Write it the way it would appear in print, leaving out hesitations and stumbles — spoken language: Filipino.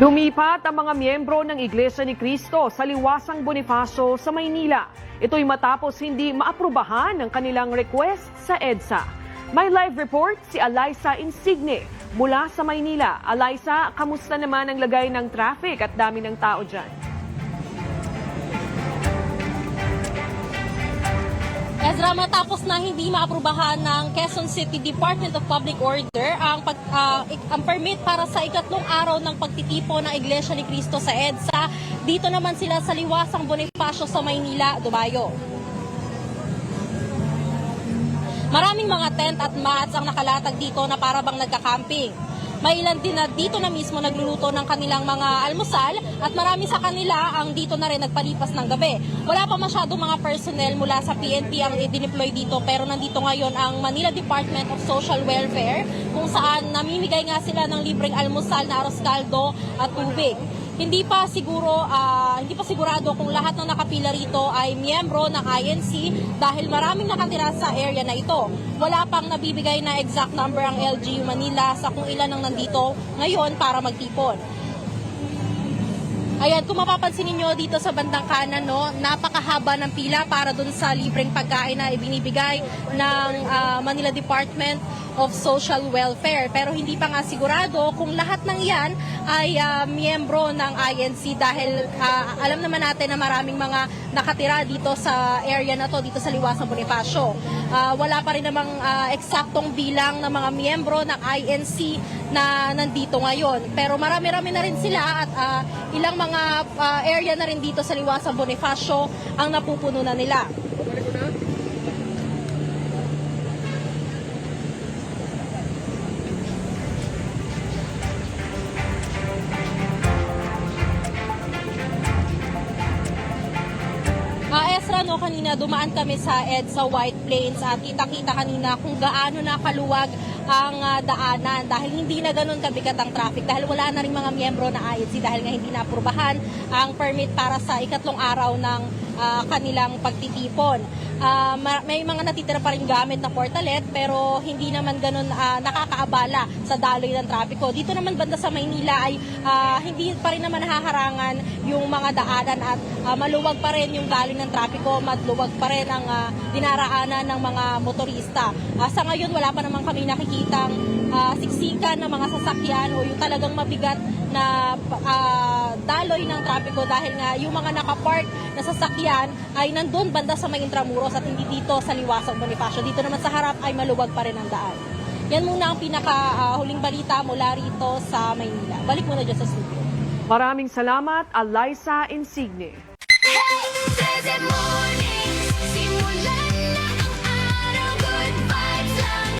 Lumipat ang mga miyembro ng Iglesia ni Cristo sa Liwasang Bonifacio sa Maynila. Ito'y matapos hindi maaprubahan ang kanilang request sa EDSA. May live report si Alaysa Insigne mula sa Maynila. Alaysa, kamusta naman ang lagay ng traffic at dami ng tao dyan? Ezra, matapos na hindi maaprubahan ng Quezon City Department of Public Order ang permit para sa ikatlong araw ng pagtitipon ng Iglesia ni Cristo sa EDSA, dito naman sila sa Liwasang Bonifacio sa Maynila, dumayo. Maraming mga tent at mats ang nakalatag dito na para bang nagka-camping. May ilan din na dito na mismo nagluluto ng kanilang mga almusal at marami sa kanila ang dito na rin nagpalipas ng gabi. Wala pa masyadong mga personnel mula sa PNP ang i-deploy dito, pero nandito ngayon ang Manila Department of Social Welfare kung saan namimigay nga sila ng libreng almusal na arroz caldo at tubig. Hindi pa sigurado kung lahat ng nakapila rito ay miyembro ng INC dahil maraming nakatira sa area na ito. Wala pang nabibigay na exact number ang LGU Manila sa kung ilan ang nandito ngayon para magtipon. Ayan, kung mapapansin niyo dito sa bandang kanan, no, napakahaba ng pila para dun sa libreng pagkain na ibinibigay ng Manila Department of Social Welfare. Pero hindi pa nga sigurado kung lahat ng yan ay miyembro ng INC dahil alam naman natin na maraming mga nakatira dito sa area na to, dito sa Liwasang Bonifacio. Wala pa rin namang eksaktong bilang ng mga miyembro ng INC na nandito ngayon. Pero marami-rami na rin sila at ilang mga area na rin dito sa Liwasang Bonifacio ang napupuno na nila. Ezra, no, kanina dumaan kami sa EDSA White Plains at kita-kita kanina kung gaano na kaluwag ang daanan dahil hindi na ganun kabigat ang traffic dahil wala na rin mga miyembro na INC dahil nga hindi naaprubahan ang permit para sa ikatlong araw ng kanilang pagtitipon. May mga natitira pa rin gamit na portalet pero hindi naman ganun nakakaabala sa daloy ng trapiko. Dito naman banda sa Maynila ay hindi pa rin naman nahaharangan yung mga daanan at maluwag pa rin yung daloy ng trapiko, maluwag pa rin ang dinaraanan ng mga motorista. Sa ngayon wala pa naman kami nakikitang siksikan ng mga sasakyan o yung talagang mabigat na daloy ng trapiko dahil nga yung mga nakapark na sasakyan ay nandun banda sa may Intramuros at hindi dito sa Liwasang Bonifacio. Dito naman sa harap ay maluwag pa rin ang daan. Yan muna ang huling balita mula rito sa Maynila. Balik muna dyan sa studio. Maraming salamat, Alaysa Insigne.